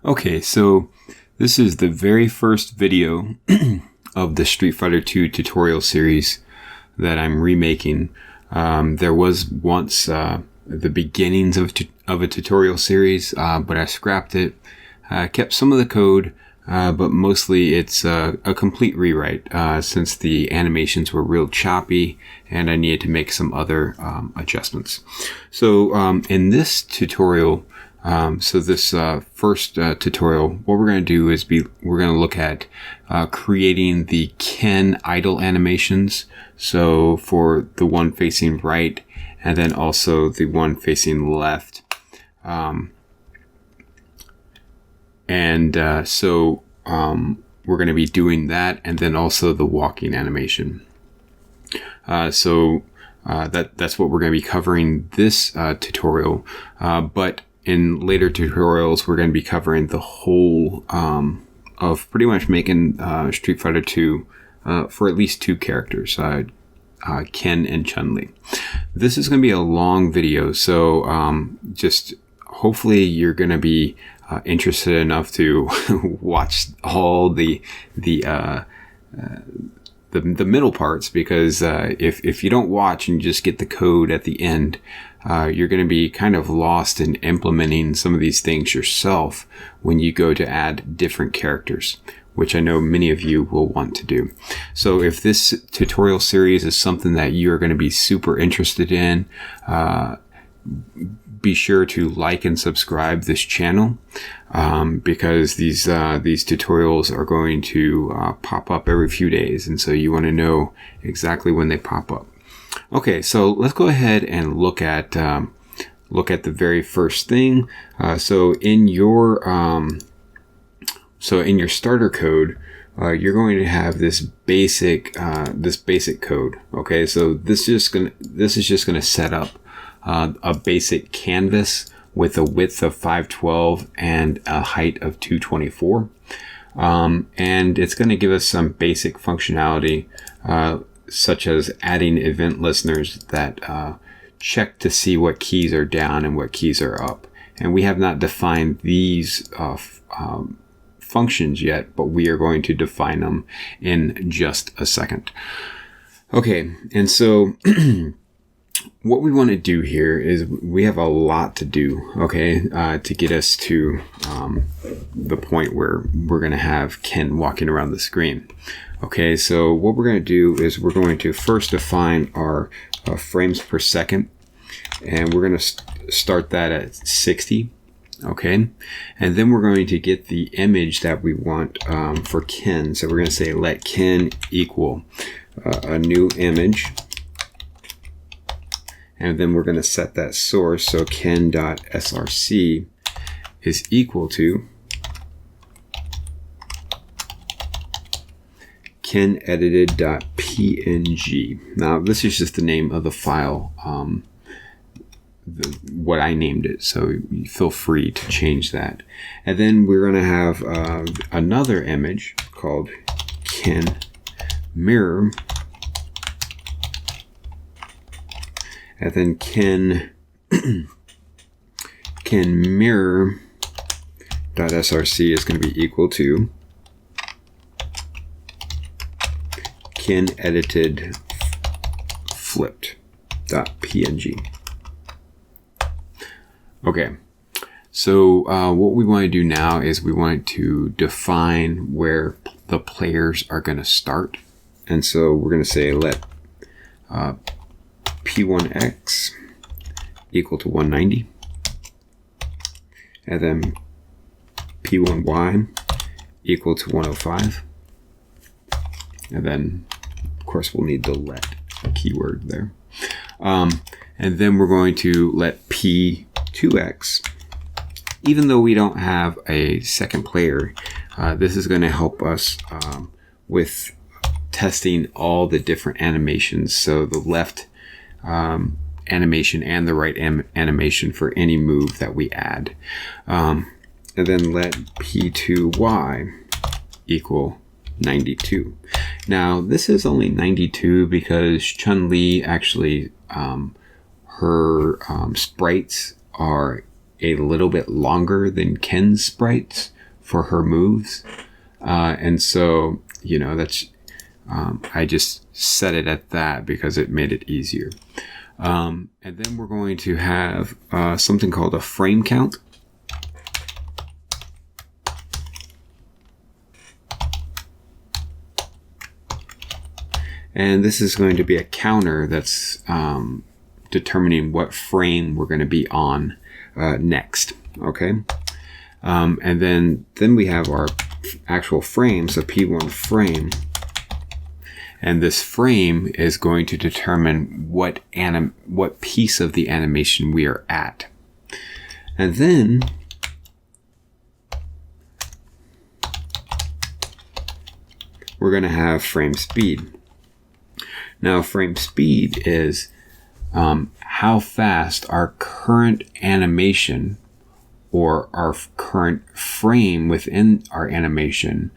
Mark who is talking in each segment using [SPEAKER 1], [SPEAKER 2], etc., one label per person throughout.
[SPEAKER 1] Okay, so this is the very first video of the Street Fighter 2 tutorial series that I'm remaking. There was once the beginnings of a tutorial series, but I scrapped it. Kept some of the code, but mostly it's a complete rewrite since the animations were real choppy and I needed to make some other adjustments. So in this tutorial, this first tutorial, what we're going to do is we're going to look at creating the Ken idle animations. So for the one facing right and then also the one facing left. We're going to be doing that and then also the walking animation. That's what we're going to be covering this tutorial. But in later tutorials, we're going to be covering the whole of pretty much making Street Fighter 2 for at least two characters, Ken and Chun-Li. This is going to be a long video, so just hopefully you're going to be interested enough to watch all the middle parts, because if you don't watch and you just get the code at the end, you're going to be kind of lost in implementing some of these things yourself when you go to add different characters, which I know many of you will want to do. So if this tutorial series is something that you're going to be super interested in, be sure to like and subscribe this channel, because these tutorials are going to pop up every few days, and so you want to know exactly when they pop up. Okay, so let's go ahead and look at the very first thing. So in your starter code, you're going to have this basic code. Okay, so this is just gonna set up a basic canvas with a width of 512 and a height of 224. And it's going to give us some basic functionality, such as adding event listeners that check to see what keys are down and what keys are up. And we have not defined these functions yet, but we are going to define them in just a second. Okay, and so what we want to do here is we have a lot to do, okay, to get us to the point where we're going to have Ken walking around the screen. Okay, so what we're going to do is we're going to first define our frames per second, and we're going to start that at 60. Okay, and then we're going to get the image that we want for Ken. So we're going to say let Ken equal a new image. And then we're going to set that source, so ken.src is equal to kenedited.png. Now, this is just the name of the file, what I named it, so you feel free to change that. And then we're going to have another image called Ken mirror. And then Ken mirror.src is going to be equal to Ken edited flipped.png. Okay, so what we want to do now is we want to define where the players are going to start. And so we're going to say let P1X equal to 190, and then P1Y equal to 105, and then of course we'll need the let keyword there, and then we're going to let P2X, even though we don't have a second player, this is going to help us with testing all the different animations, so the left animation and the right animation for any move that we add. And then let P2Y equal 92. Now this is only 92 because Chun-Li actually her sprites are a little bit longer than Ken's sprites for her moves. And so, that's, I just set it at that because it made it easier. And then we're going to have something called a frame count. And this is going to be a counter that's determining what frame we're going to be on next. Okay. And then we have our actual frame. So P1 frame. And this frame is going to determine what piece of the animation we are at. And then we're going to have frame speed. Now, frame speed is how fast our current animation or our current frame within our animation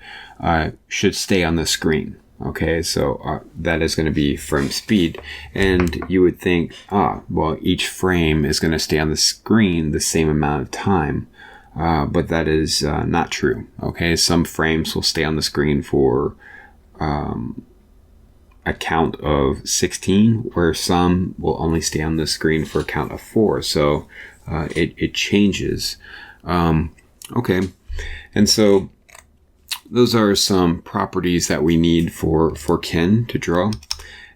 [SPEAKER 1] should stay on the screen. Okay, so that is going to be frame speed. And you would think, well, each frame is going to stay on the screen the same amount of time. But that is not true. Okay, some frames will stay on the screen for a count of 16, where some will only stay on the screen for a count of 4. So it changes. Okay, and so those are some properties that we need for Ken to draw.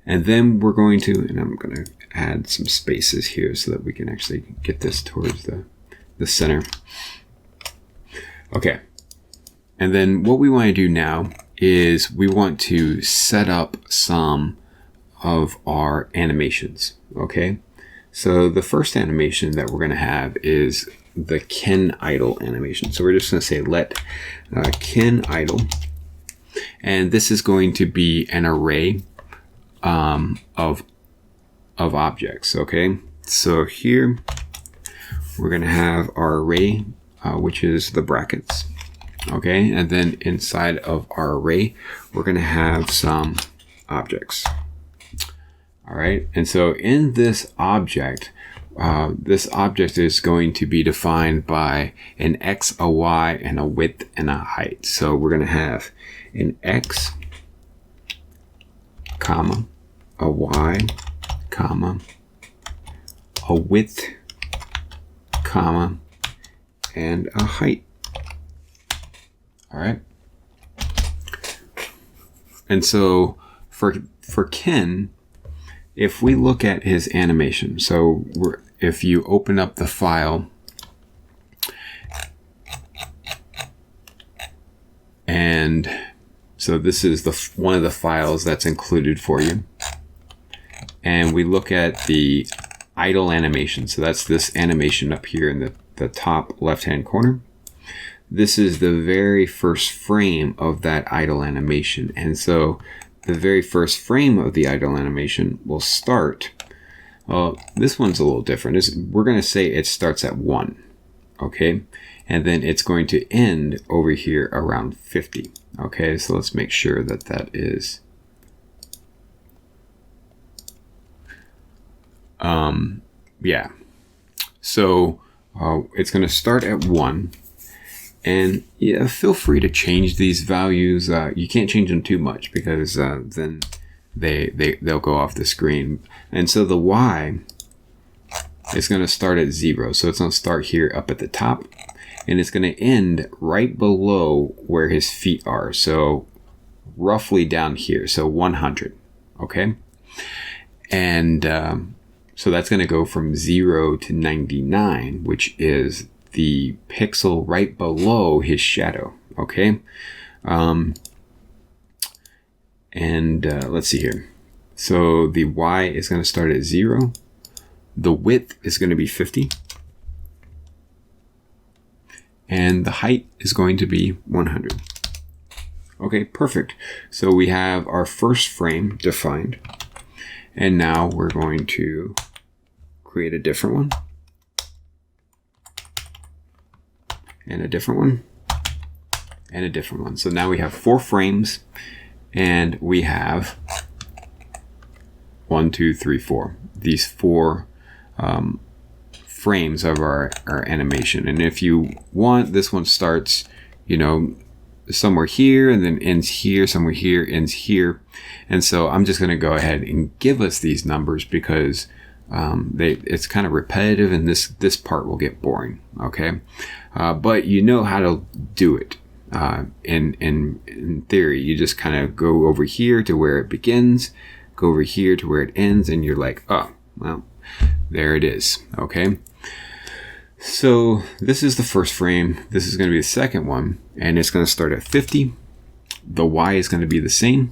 [SPEAKER 1] And then we're going to, and I'm going to add some spaces here so that we can actually get this towards the center. Okay, and then what we want to do now is we want to set up some of our animations. Okay, so the first animation that we're going to have is the Ken idle animation. So we're just going to say let Ken idle, and this is going to be an array of objects. Okay, so here we're going to have our array, which is the brackets. Okay, and then inside of our array, we're going to have some objects. All right, and so in this object is going to be defined by an X, a Y, and a width and a height. So we're going to have an X, comma, a Y, comma, a width, comma, and a height. All right. And so for Ken, if we look at his animation, so if you open up the file and so this is one of the files that's included for you, and we look at the idle animation. So that's this animation up here in the top left-hand corner. This is the very first frame of that idle animation. And so the very first frame of the idle animation will start. This one's a little different. We're going to say it starts at 1. Okay. And then it's going to end over here around 50. Okay. So let's make sure that that is. Yeah. So it's going to start at 1. And yeah, feel free to change these values. You can't change them too much because then they'll go off the screen. And so the Y is going to start at 0. So it's going to start here up at the top, and it's going to end right below where his feet are. So roughly down here. So 100. Okay. And so that's going to go from 0 to 99, which is the pixel right below his shadow. Okay. Let's see here. So the Y is going to start at 0. The width is going to be 50. And the height is going to be 100. Okay, perfect. So we have our first frame defined. And now we're going to create a different one. And a different one, and a different one. So now we have 4 frames, and we have 1, 2, 3, 4. These 4 frames of our animation. And if you want, this one starts, you know, somewhere here and then ends here, somewhere here, ends here. And so I'm just going to go ahead and give us these numbers because it's kind of repetitive and this part will get boring. Okay. But you know how to do it. In theory, you just kind of go over here to where it begins, go over here to where it ends, and you're like, oh, well, there it is. Okay. So this is the first frame. This is going to be the second one, and it's going to start at 50. The Y is going to be the same.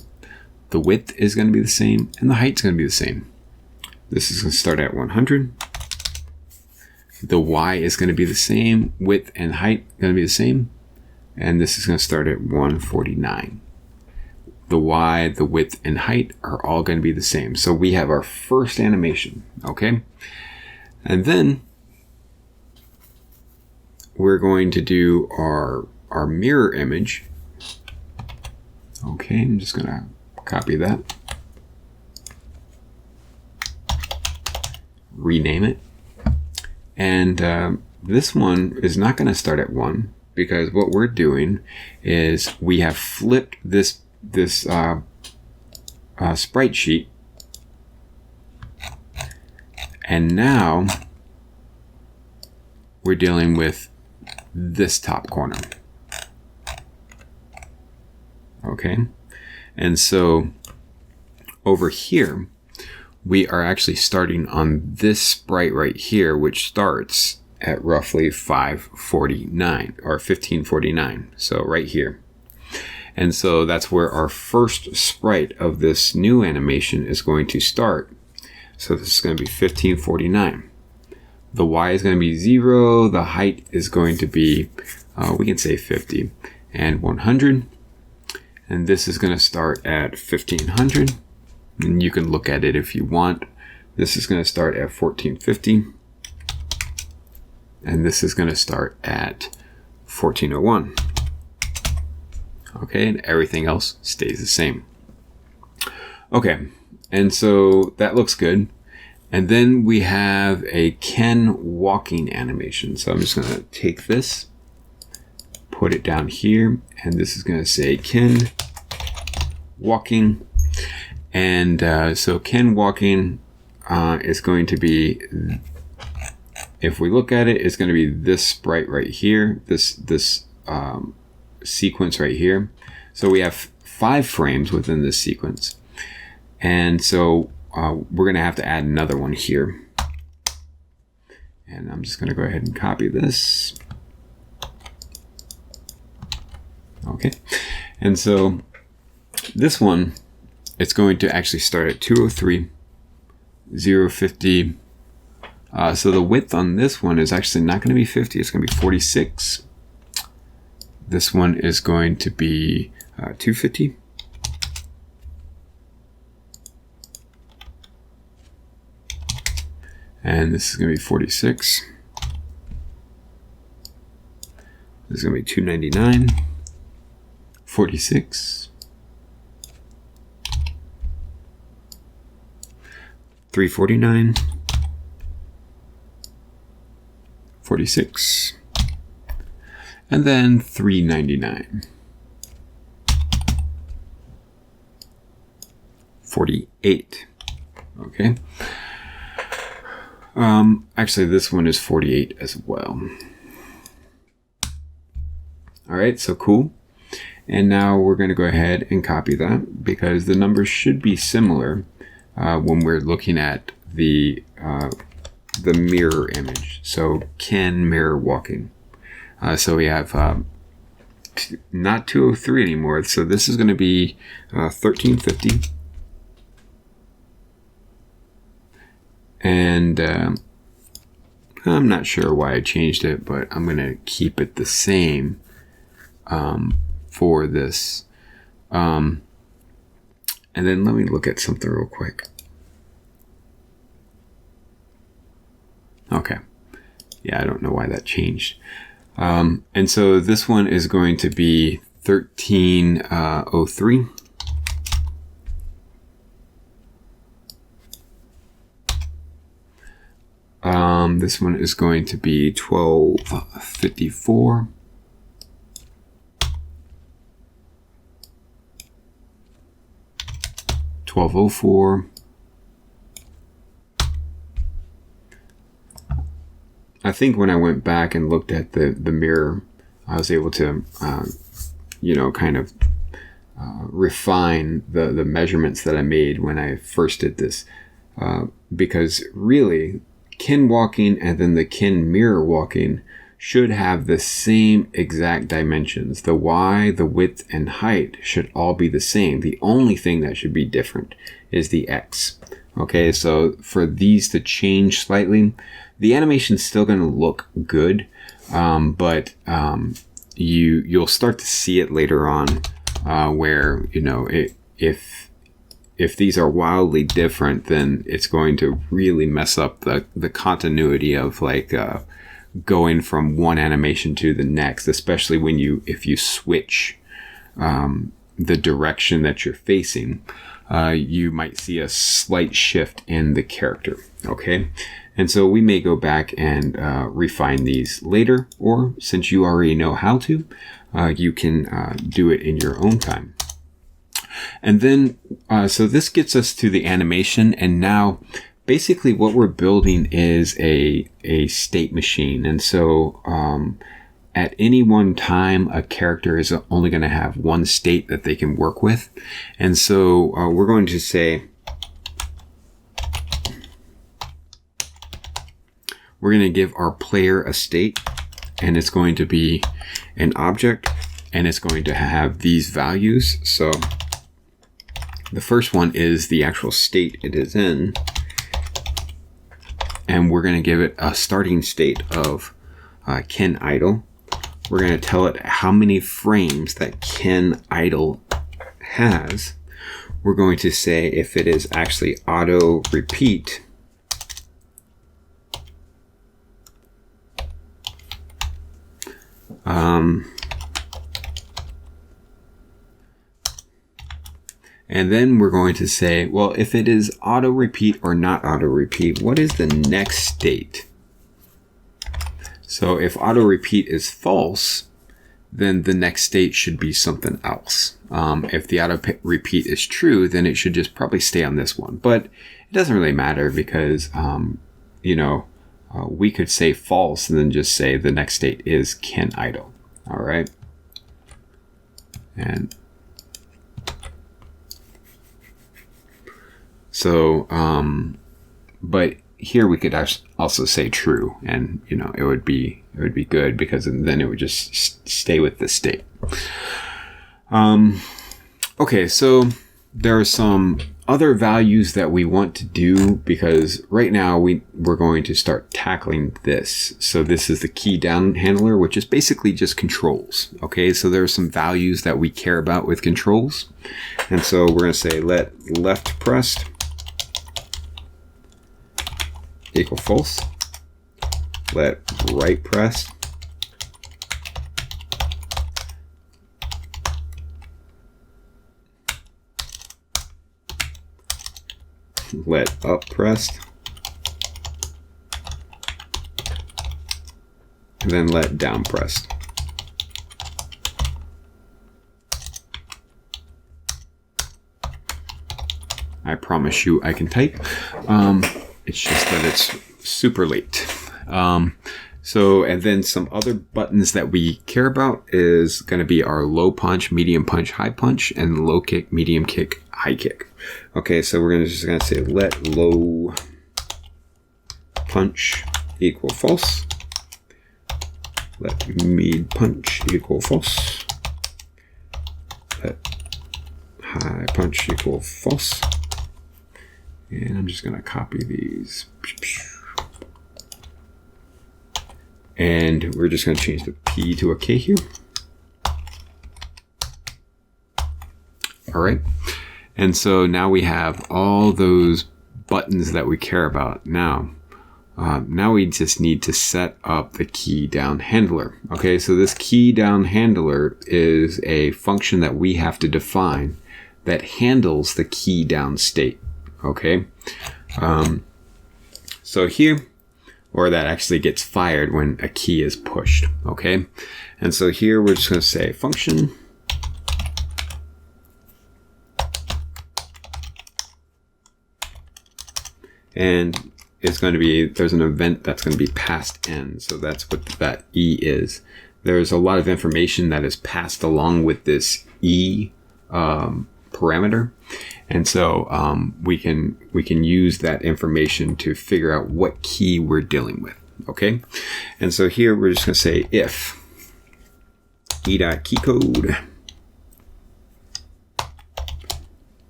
[SPEAKER 1] The width is going to be the same, and the height is going to be the same. This is going to start at 100. The Y is going to be the same. Width and height going to be the same. And this is going to start at 149. The Y, the width, and height are all going to be the same. So we have our first animation, okay? And then we're going to do our mirror image. Okay, I'm just going to copy that. Rename it. And this one is not going to start at 1 because what we're doing is we have flipped this sprite sheet, and now we're dealing with this top corner. Okay, and so over here we are actually starting on this sprite right here, which starts at roughly 549 or 1549. So right here. And so that's where our first sprite of this new animation is going to start. So this is going to be 1549. The Y is going to be 0. The height is going to be, we can say 50 and 100. And this is going to start at 1500. And you can look at it if you want. This is going to start at 1450. And this is going to start at 1401. Okay, and everything else stays the same. Okay, and so that looks good. And then we have a Ken walking animation. So I'm just going to take this, put it down here, and this is going to say Ken walking. And so Ken walking is going to be, if we look at it, it's going to be this sprite right here, this sequence right here. So we have 5 frames within this sequence. And so we're going to have to add another one here. And I'm just going to go ahead and copy this. Okay. And so this one, it's going to actually start at 203, 050. So the width on this one is actually not going to be 50. It's going to be 46. This one is going to be 250. And this is going to be 46. This is going to be 299, 46, 349, 46, and then 399, 48. Okay. Actually, this one is 48 as well. All right, so cool. And now we're going to go ahead and copy that because the numbers should be similar when we're looking at the mirror image. So Ken mirror walking. So we have not 203 anymore. So this is going to be 1350. And I'm not sure why I changed it, but I'm going to keep it the same for this. And then let me look at something real quick. Okay. Yeah, I don't know why that changed. And so this one is going to be 1303. This one is going to be 1254. $12.04. I think when I went back and looked at the mirror, I was able to, kind of refine the measurements that I made when I first did this. Because really, kin walking and then the kin mirror walking should have the same exact dimensions. The Y, the width, and height should all be the same. The only thing that should be different is the X. Okay, so for these to change slightly, the animation's still going to look good, but you'll start to see it later on, where if these are wildly different, then it's going to really mess up the continuity of going from one animation to the next, especially if you switch the direction that you're facing. You might see a slight shift in the character. Okay, and so we may go back and refine these later, or since you already know how to, you can do it in your own time. And then, so this gets us to the animation, and now basically what we're building is a state machine. And so at any one time, a character is only going to have one state that they can work with. And so we're going to say, we're going to give our player a state, and it's going to be an object, and it's going to have these values. So the first one is the actual state it is in, and we're going to give it a starting state of kin idle. We're going to tell it how many frames that kin idle has. We're going to say if it is actually auto repeat. And then we're going to say, well, if it is auto repeat or not auto repeat, what is the next state? So if auto repeat is false, then the next state should be something else. If the auto repeat is true, then it should just probably stay on this one. But it doesn't really matter because, we could say false and then just say the next state is kin idle. All right. And so, but here we could also say true, and it would be good because then it would just stay with the state. Okay, so there are some other values that we want to do because right now we're going to start tackling this. So this is the key down handler, which is basically just controls. Okay, so there are some values that we care about with controls, and so we're going to say let left pressed equal false. Let right pressed let up pressed, and then let down pressed. I promise you I can type. It's just that it's super late. And then some other buttons that we care about is going to be our low punch, medium punch, high punch, and low kick, medium kick, high kick. Okay, so we're just going to say let low punch equal false. Let mid punch equal false. Let high punch equal false. And I'm just going to copy these. And we're just going to change the P to a K here. All right. And so now we have all those buttons that we care about. Now we just need to set up the key down handler. Okay, so this key down handler is a function that we have to define that handles the key down state. Okay, so here or that actually gets fired when a key is pushed, okay? And so here we're just going to say function. And it's going to be, there's an event that's going to be passed in. So that's what that E is. There's a lot of information that is passed along with this E parameter. And so we can use that information to figure out what key we're dealing with. Okay. And so here we're just going to say if e.keycode,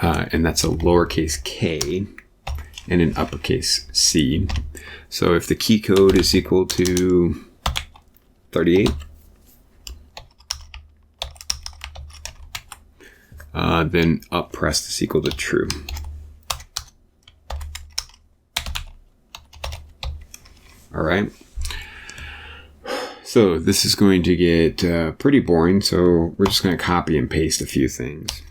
[SPEAKER 1] and that's a lowercase k and an uppercase C. So if the key code is equal to 38, then up pressed is equal to true. All right. So this is going to get pretty boring. So we're just going to copy and paste a few things.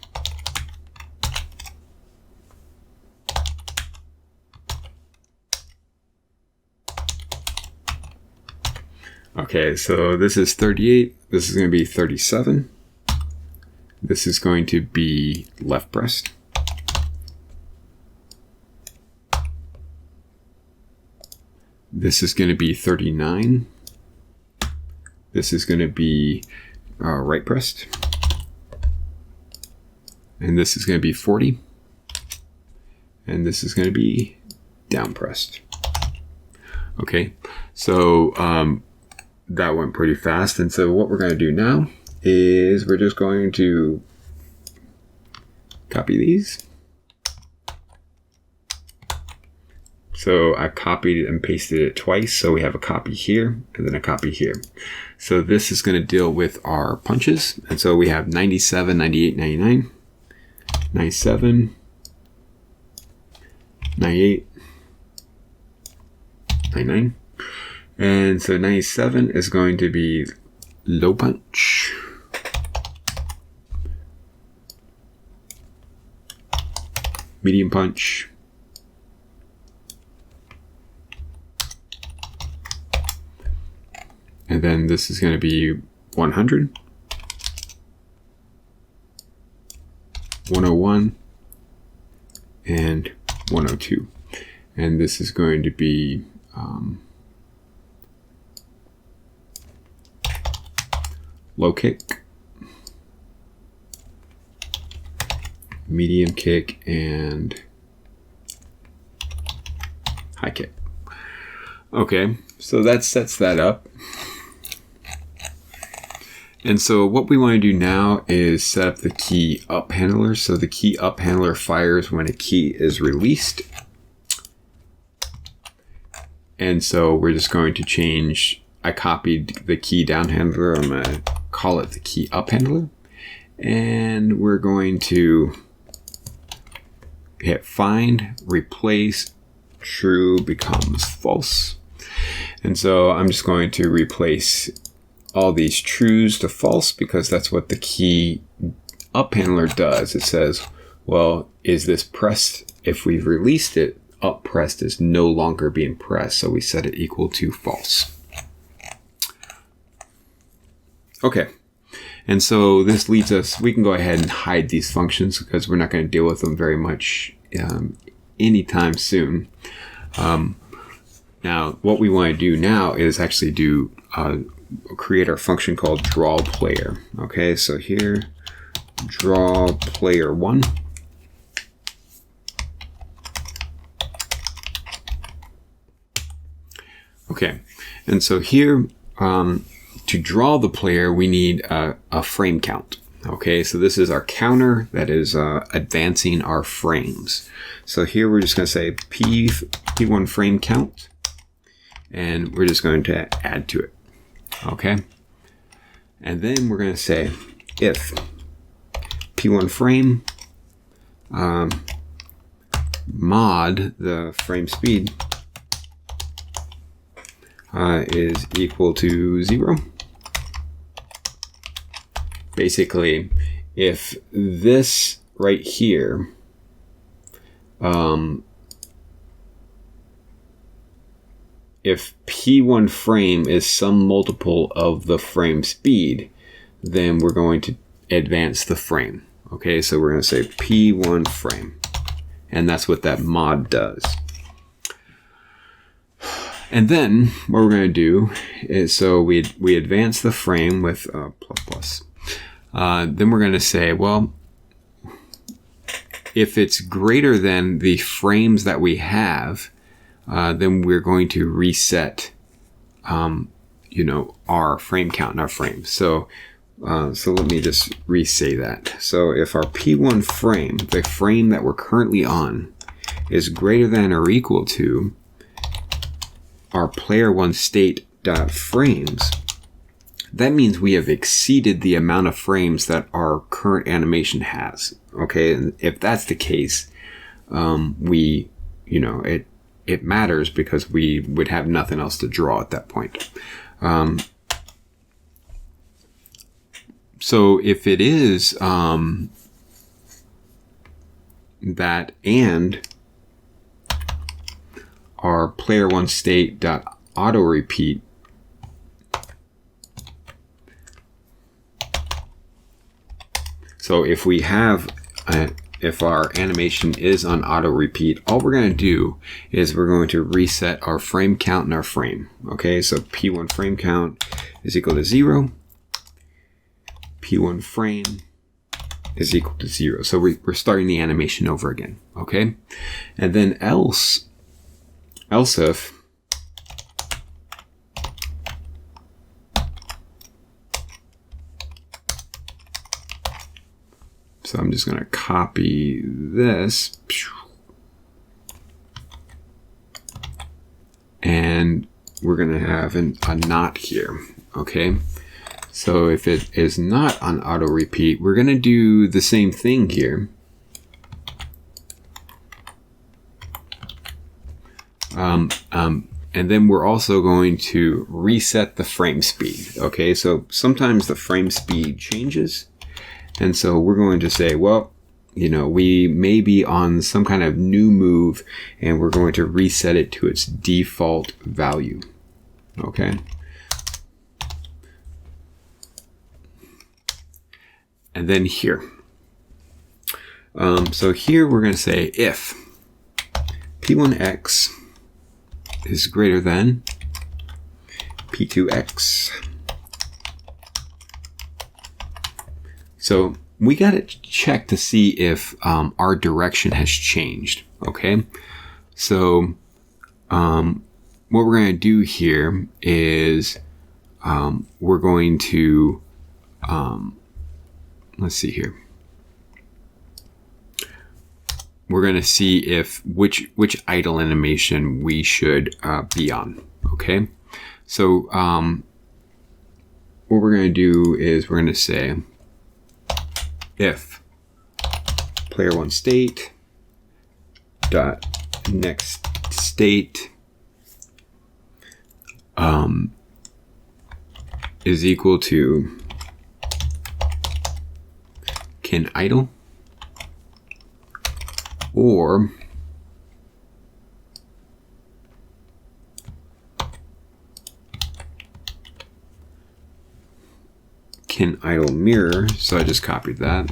[SPEAKER 1] Okay, so this is 38. This is going to be 37. This is going to be left breast. This is going to be 39. This is going to be right breast. And this is going to be 40. And this is going to be down pressed. Okay, so that went pretty fast. And so what we're going to do now is we're just going to copy these. So I copied and pasted it twice. So we have a copy here and then a copy here. So this is going to deal with our punches. And so we have 97, 98, 99, 97, 98, 99. And so 97 is going to be low punch. Medium punch. And then this is going to be 100. 101. And 102. And this is going to be low kick, medium kick, and high kick. Okay, so that sets that up. And so what we want to do now is set up the key up handler. So the key up handler fires when a key is released. And so we're just going to change, I copied the key down handler. I'm going to call it the key up handler. And we're going to hit find, replace, true becomes false. And so I'm just going to replace all these trues to false because that's what the key up handler does. It says, well, is this pressed? If we've released it, up pressed is no longer being pressed. So we set it equal to false. Okay. And so this leads us, we can go ahead and hide these functions because we're not going to deal with them very much anytime soon. Now, what we want to do now is actually do create our function called draw player. Okay, so here, draw player 1. Okay, and so here, to draw the player, we need a frame count. Okay, so this is our counter that is advancing our frames. So here we're just going to say P1 frame count, and we're just going to add to it. Okay, and then we're going to say if P1 frame mod the frame speed is equal to 0. Basically, if this right here if P1 frame is some multiple of the frame speed, then we're going to advance the frame. Okay, so we're going to say P1 frame, and that's what that mod does. And then what we're going to do is, so we advance the frame with plus. Then we're going to say, well, if it's greater than the frames that we have, then we're going to reset, our frame count in our frames. So let me just re-say that. So if our P1 frame, the frame that we're currently on, is greater than or equal to our player1 state dot frames, that means we have exceeded the amount of frames that our current animation has. Okay, and if that's the case, it matters because we would have nothing else to draw at that point. So if it is that and our player1 state dot auto repeat so if we have if our animation is on auto repeat, all we're going to do is we're going to reset our frame count in our frame. Okay, so P1 frame count is equal to 0. P1 frame is equal to 0. So we're starting the animation over again. Okay, and then else if so I'm just going to copy this and we're going to have a not here. Okay, so if it is not on auto repeat, we're going to do the same thing here. And then we're also going to reset the frame speed. Okay, so sometimes the frame speed changes. And so we're going to say, well, we may be on some kind of new move and we're going to reset it to its default value. Okay. And then here. So here we're going to say if P1x is greater than P2x. So we got to check to see if our direction has changed. Okay, so what we're going to do here is we're going to let's see here. We're going to see if which idle animation we should be on. Okay, so what we're going to do is we're going to say if player1 state dot next state is equal to can idle or can idle mirror. So I just copied that.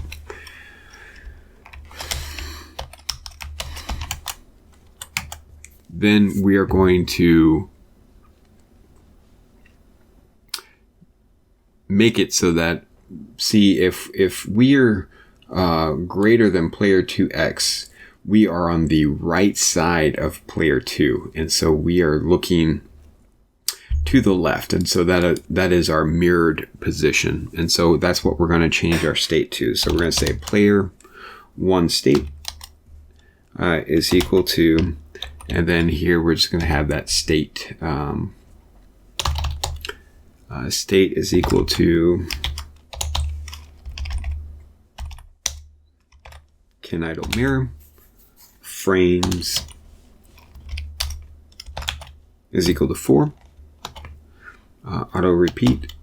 [SPEAKER 1] Then we are going to make it so that see if we're greater than player 2x, we are on the right side of player 2, and so we are looking to the left, and so that is our mirrored position, and so that's what we're going to change our state to. So we're going to say player 1 state is equal to, and then here we're just going to have that state state is equal to can idle mirror frames is equal to 4. Auto repeat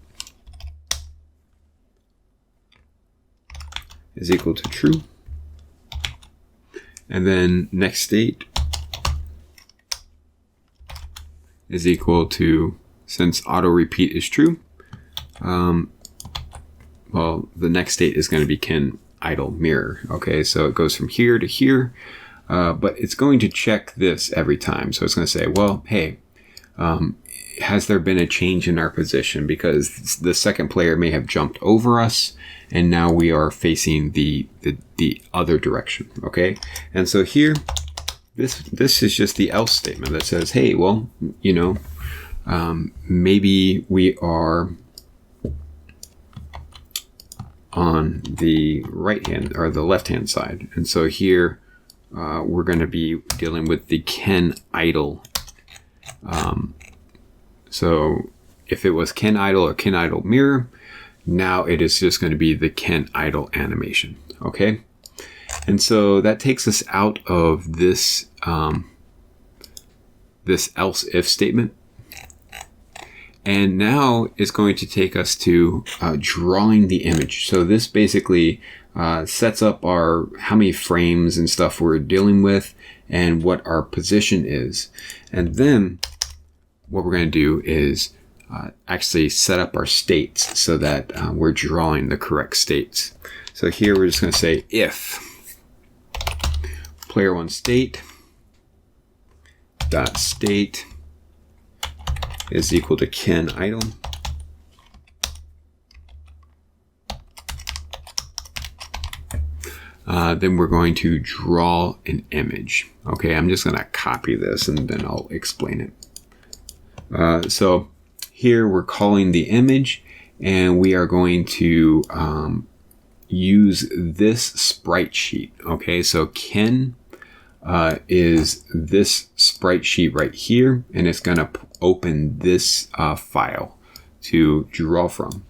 [SPEAKER 1] is equal to true. And then next state is equal to, since auto repeat is true, well, the next state is going to be can idle mirror. Okay, so it goes from here to here, but it's going to check this every time. So it's going to say, well, hey, has there been a change in our position? Because the second player may have jumped over us, and now we are facing the other direction. Okay, and so here, this is just the else statement that says, hey, well, you know, maybe we are on the right hand or the left hand side, and so here we're going to be dealing with the can idle. So if it was can idle or can idle mirror, now it is just going to be the can idle animation. Okay, and so that takes us out of this this else if statement. And now it's going to take us to drawing the image. So this basically sets up our how many frames and stuff we're dealing with and what our position is. And then what we're going to do is actually set up our states so that we're drawing the correct states. So here we're just going to say if player one state dot state is equal to can idle. Then we're going to draw an image. Okay, I'm just going to copy this and then I'll explain it. So here we're calling the image, and we are going to use this sprite sheet. Okay, so can is this sprite sheet right here, and it's going to open this file to draw from.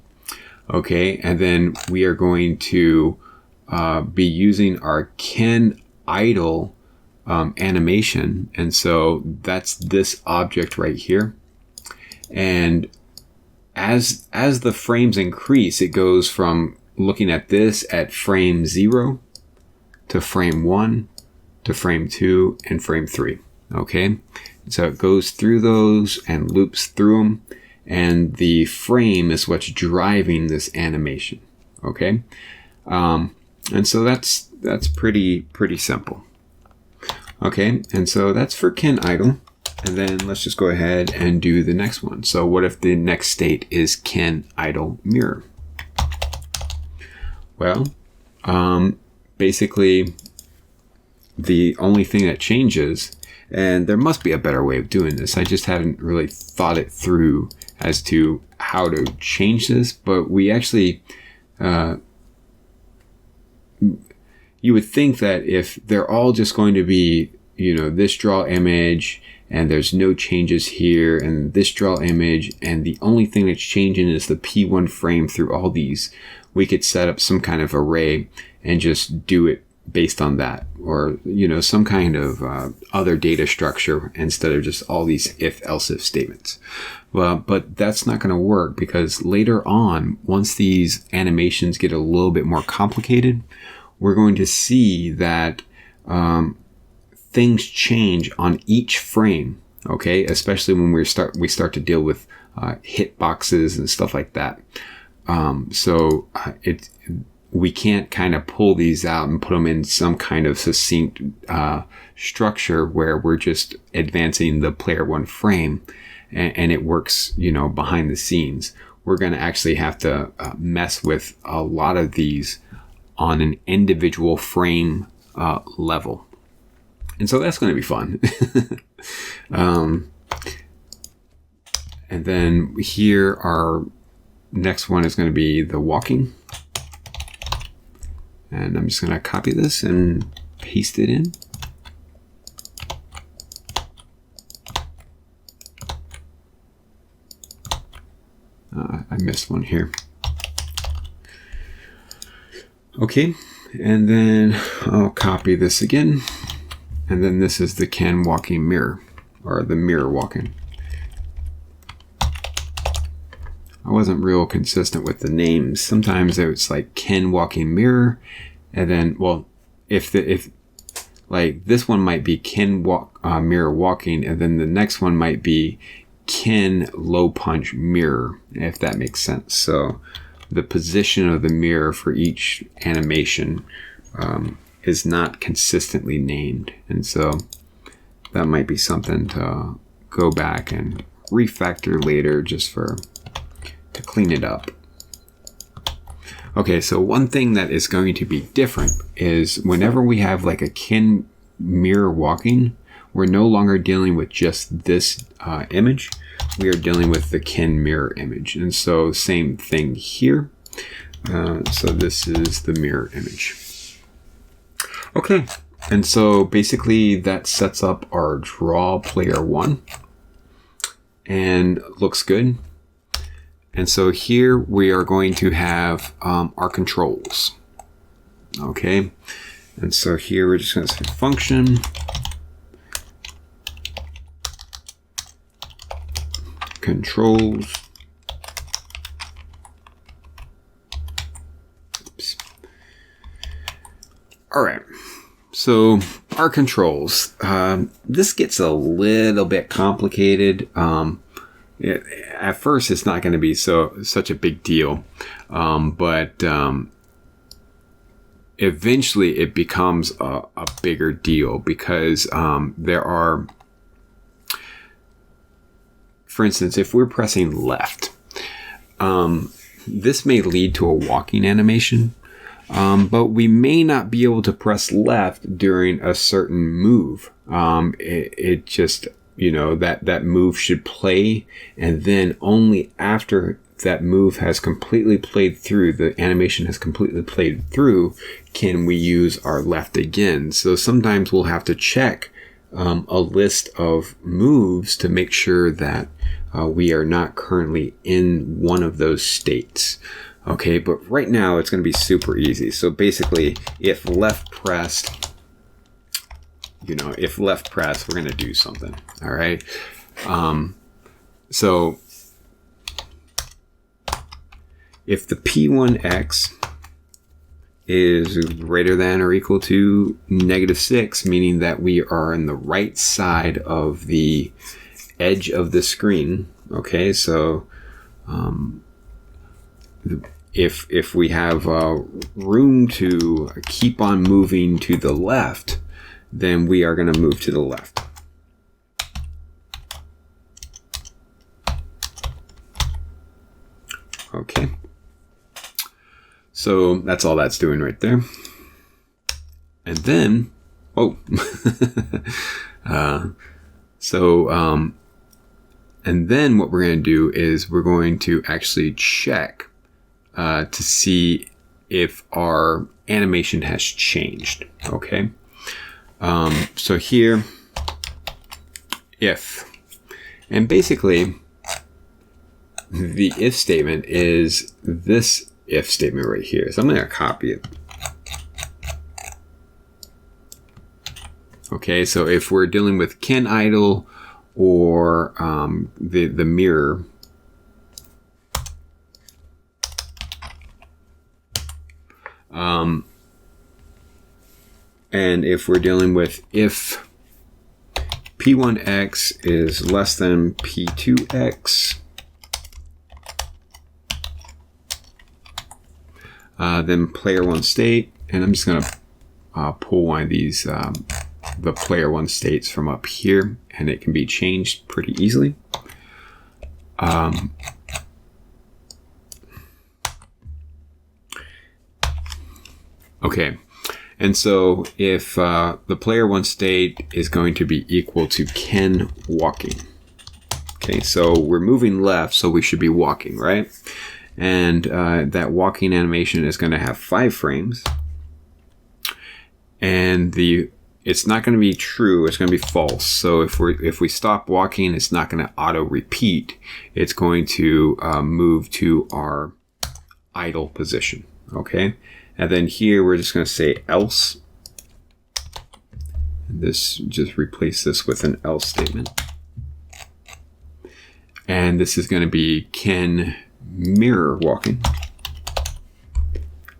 [SPEAKER 1] Okay, and then we are going to be using our can idle animation, and so that's this object right here. And as the frames increase, it goes from looking at this at frame 0 to frame 1 to frame 2 and frame 3. Okay, so it goes through those and loops through them, and the frame is what's driving this animation. Okay, and so that's pretty simple. Okay, and so that's for can idle. And then let's just go ahead and do the next one. So what if the next state is can idle mirror? Well, basically the only thing that changes, and there must be a better way of doing this, I just haven't really thought it through as to how to change this, but we actually, you would think that if they're all just going to be, you know, this draw image, and there's no changes here, and this draw image, and the only thing that's changing is the P1 frame through all these, we could set up some kind of array and just do it based on that, or, you know, some kind of other data structure instead of just all these if-else if statements. Well, but that's not going to work, because later on, once these animations get a little bit more complicated, we're going to see that things change on each frame. Okay, especially when we start to deal with hit boxes and stuff like that. So we can't kind of pull these out and put them in some kind of succinct structure where we're just advancing the player one frame and it works, you know, behind the scenes. We're going to actually have to mess with a lot of these on an individual frame level. And so that's going to be fun. And then here, our next one is going to be the walking. And I'm just going to copy this and paste it in. I missed one here. Okay, and then I'll copy this again. And then this is the can walking mirror, or the mirror walking. I wasn't real consistent with the names. Sometimes it's like can walking mirror, and then, well, if like this one might be can walk mirror walking, and then the next one might be can low punch mirror, if that makes sense. So the position of the mirror for each animation is not consistently named. And so that might be something to go back and refactor later just to clean it up. Okay, so one thing that is going to be different is whenever we have like a kin mirror walking, we're no longer dealing with just this image. We are dealing with the kin mirror image. And so same thing here. So this is the mirror image. Okay, and so basically that sets up our draw player one and looks good. And so here we are going to have our controls. Okay, and so here we're just going to say function controls. Oops. All right. So our controls. This gets a little bit complicated. At first, it's not going to be such a big deal, but eventually it becomes a bigger deal because there are. For instance, if we're pressing left, this may lead to a walking animation, but we may not be able to press left during a certain move. It just, that move should play, and then only after that move has completely played through, the animation has completely played through, can we use our left again. So sometimes we'll have to check a list of moves to make sure that we are not currently in one of those states. Okay, but right now it's going to be super easy. So basically, if left pressed, we're going to do something. All right. So if the P1X is greater than or equal to -6, meaning that we are on the right side of the edge of the screen. Okay, so if we have room to keep on moving to the left, then we are going to move to the left. Okay. So that's all that's doing right there. And then, and then what we're going to do is we're going to actually check to see if our animation has changed. Okay. So here, if, and basically the if statement is this if statement right here. So I'm going to copy it. Okay, so if we're dealing with kin idle or the mirror, and if we're dealing with if P1X is less than P2X, then player one state, and I'm just going to pull one of these, the player one states from up here, and it can be changed pretty easily. Okay, and so if the player one state is going to be equal to kin walking. Okay, so we're moving left, so we should be walking, right? And that walking animation is going to have 5 frames. And it's not going to be true, it's going to be false. So if we stop walking, it's not going to auto repeat. It's going to move to our idle position. Okay? And then here we're just going to say else. And just replace this with an else statement. And this is going to be kin mirror walking,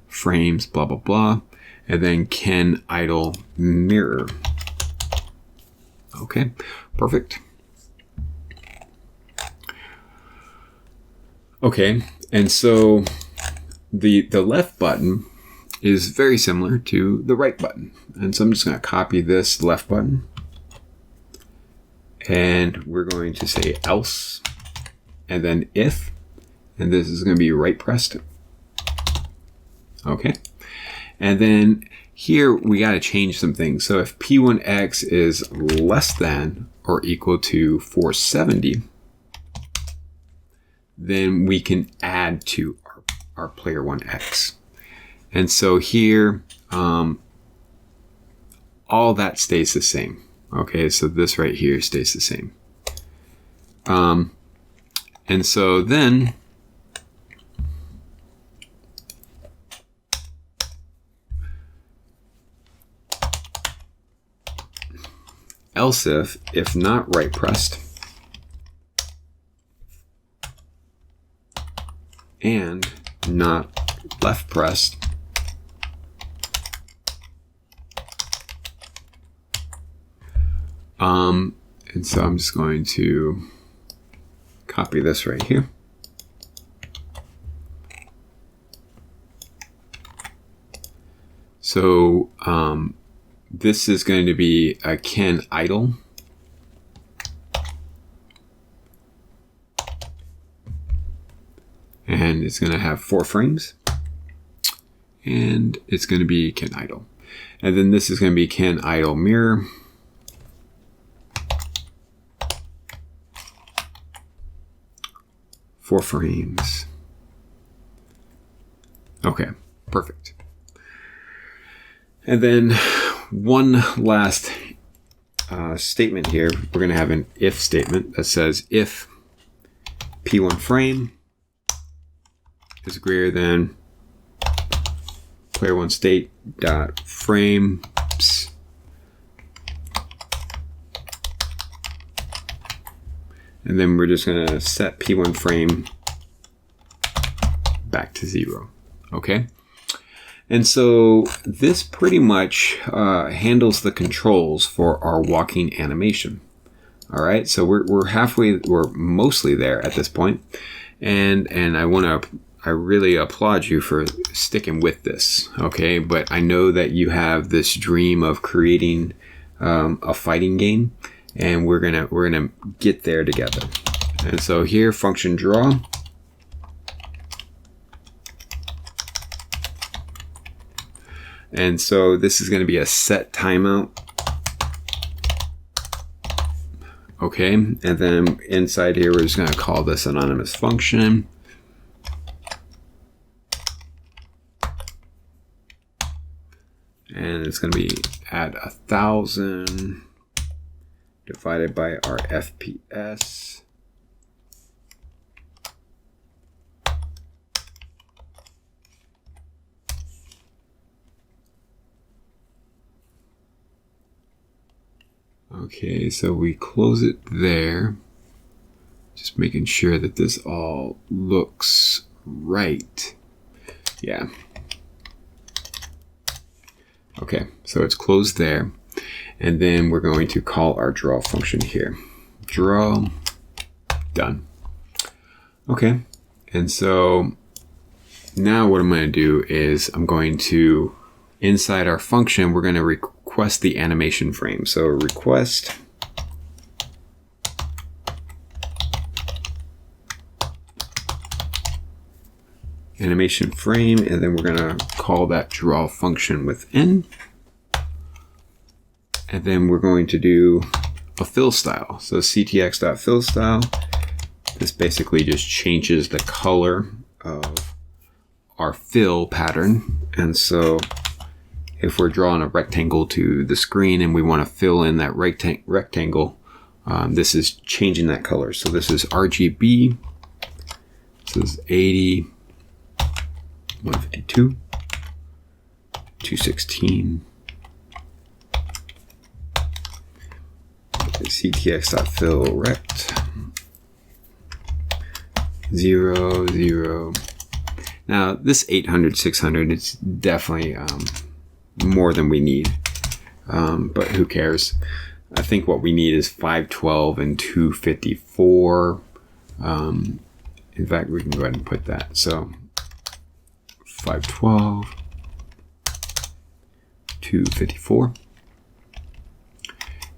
[SPEAKER 1] frames, blah, blah, blah, and then kin idle mirror. Okay, perfect. Okay, and so the left button is very similar to the right button. And so I'm just going to copy this left button. And we're going to say else, and then if, and this is going to be right pressed. Okay. And then here we got to change some things. So if P1X is less than or equal to 470, then we can add to our player 1X. And so here, all that stays the same. Okay, so this right here stays the same. And so then, else if not right pressed, and not left pressed, and so I'm just going to copy this right here. So this is going to be a can idle. And it's going to have 4 frames. And it's going to be can idle. And then this is going to be can idle mirror. Four frames. Okay, perfect. And then one last statement here. We're going to have an if statement that says if P1 frame is greater than player 1 state dot frames and then we're just going to set P1 frame back to 0. Okay. And so this pretty much handles the controls for our walking animation. All right. So we're mostly there at this point. And I really applaud you for sticking with this. Okay. But I know that you have this dream of creating a fighting game. And we're gonna get there together. And so here, function draw. And so this is gonna be a set timeout. Okay, and then inside here, we're just gonna call this anonymous function. And it's gonna be at 1,000. Divided by our FPS. Okay, so we close it there. Just making sure that this all looks right. Yeah. Okay, so it's closed there. And then we're going to call our draw function here. Draw, done. Okay, and so now what I'm going to do is I'm going to, inside our function, we're going to request the animation frame. So request animation frame, and then we're going to call that draw function within. And then we're going to do a fill style. So ctx.fill style. This basically just changes the color of our fill pattern. And so if we're drawing a rectangle to the screen and we want to fill in that rectangle, this is changing that color. So this is RGB. This is 80, 152, 216. ctx.fill rect 0, 0. Now this 800, 600, it's definitely more than we need, but who cares? I think what we need is 512 and 254, In fact, we can go ahead and put that. So 512, 254.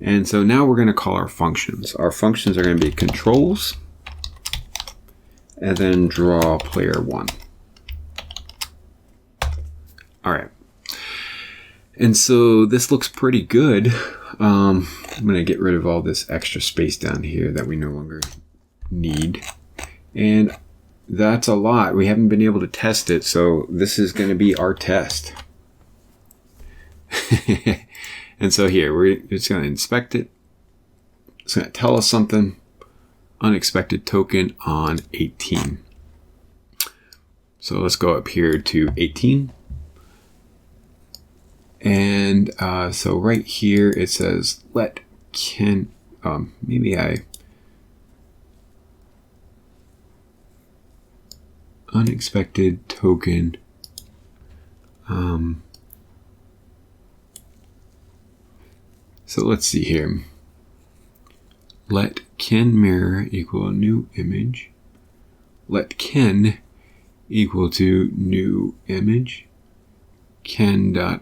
[SPEAKER 1] And so now we're going to call our functions. Our functions are going to be controls, and then draw player 1. All right. And so this looks pretty good. I'm going to get rid of all this extra space down here that we no longer need. And that's a lot. We haven't been able to test it, so this is going to be our test. And so here, we're just going to inspect it. It's going to tell us something. Unexpected token on 18. So let's go up here to 18. And so right here it says let Ken, unexpected token. So let's see here. Let Ken mirror equal new image. Let Ken equal to new image. Ken.src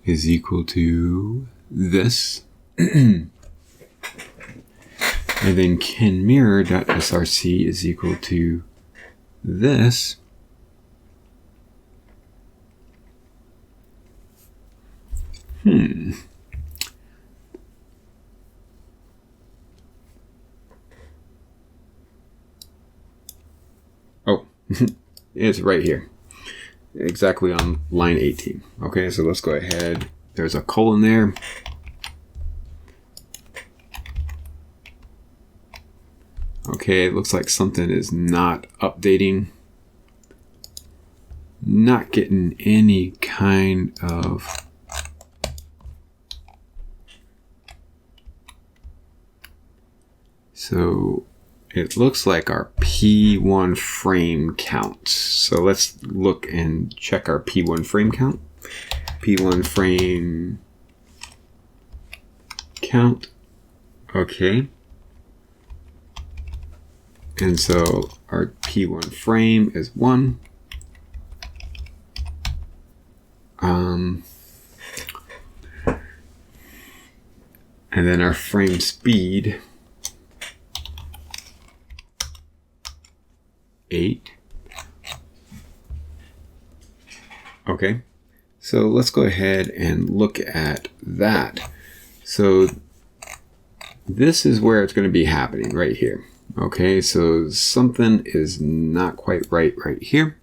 [SPEAKER 1] is equal to this. And then Ken mirror.src is equal to this. Oh, it's right here. Exactly on line 18. Okay, so let's go ahead. There's a colon there. Okay, it looks like something is not updating. Not getting any kind of so it looks like our P1 frame counts. So let's look and check our P1 frame count. P1 frame count. Okay. And so our P1 frame is 1. And then our frame speed 8. Okay, so let's go ahead and look at that. So this is where it's going to be happening right here. Okay, so something is not quite right here.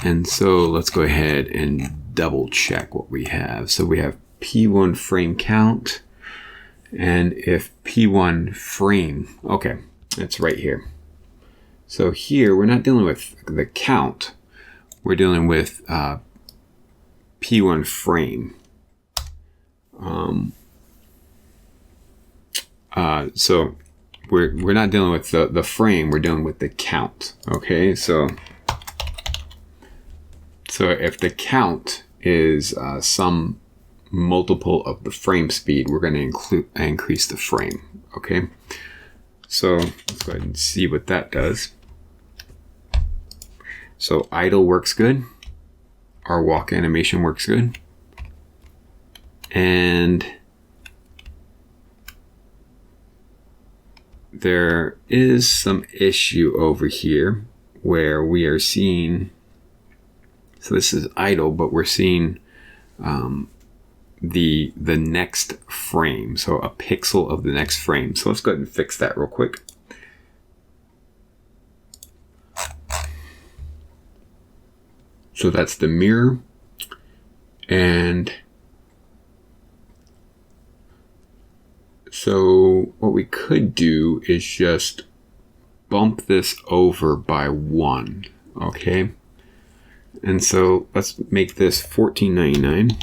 [SPEAKER 1] And so let's go ahead and double check what we have. So we have P1 frame count, and if P1 frame, okay, it's right here. So here, we're not dealing with the count. We're dealing with P1 frame. So we're not dealing with the frame. We're dealing with the count. Okay, so if the count is some multiple of the frame speed, we're going to increase the frame. Okay, so let's go ahead and see what that does. So idle works good. Our walk animation works good. And there is some issue over here where we are seeing, so this is idle, but we're seeing the next frame. So a pixel of the next frame. So let's go ahead and fix that real quick. So that's the mirror, and so what we could do is just bump this over by 1, okay? And so let's make this $14.99.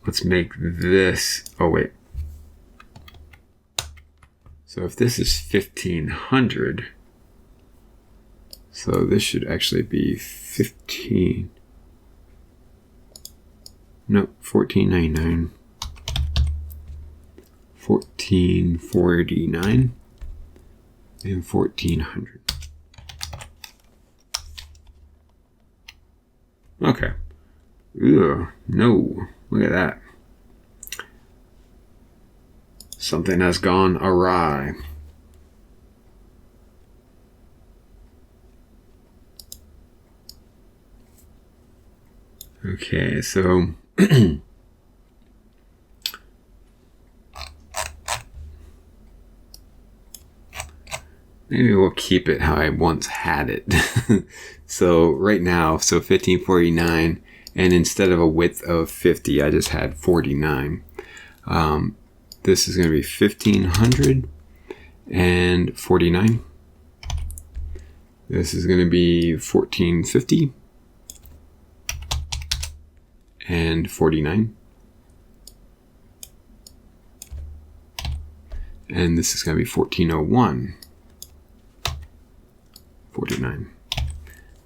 [SPEAKER 1] Let's make this, oh wait. So if this is 1500, so this should actually be 15. No, $14.99. 1449 and 1400. Okay. Ugh, no, look at that. Something has gone awry. Okay, so maybe we'll keep it how I once had it. So right now, 1549, and instead of a width of 50, I just had 49. This is going to be 1500 and 49. This is going to be 1450 and 49. And this is going to be 1401, 49.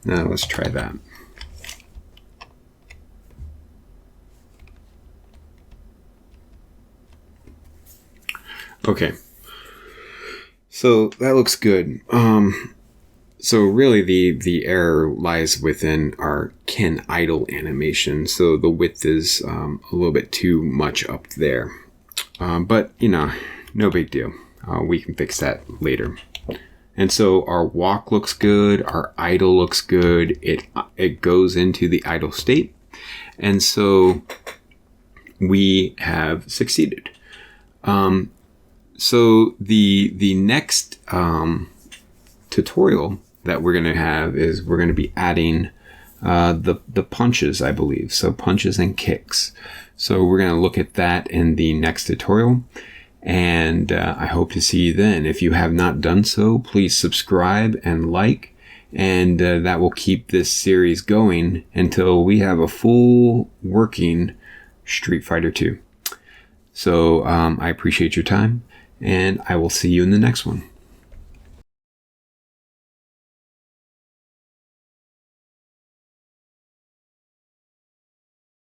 [SPEAKER 1] Now let's try that. Okay, so that looks good. So really the error lies within our can idle animation. So the width is a little bit too much up there. But, you know, no big deal. We can fix that later. And so our walk looks good. Our idle looks good. It goes into the idle state. And so we have succeeded. So the next tutorial that we're going to have is we're going to be adding the punches, I believe. So punches and kicks. So we're going to look at that in the next tutorial. And I hope to see you then. If you have not done so, please subscribe and like. And that will keep this series going until we have a full working Street Fighter 2. So I appreciate your time. And I will see you in the next one.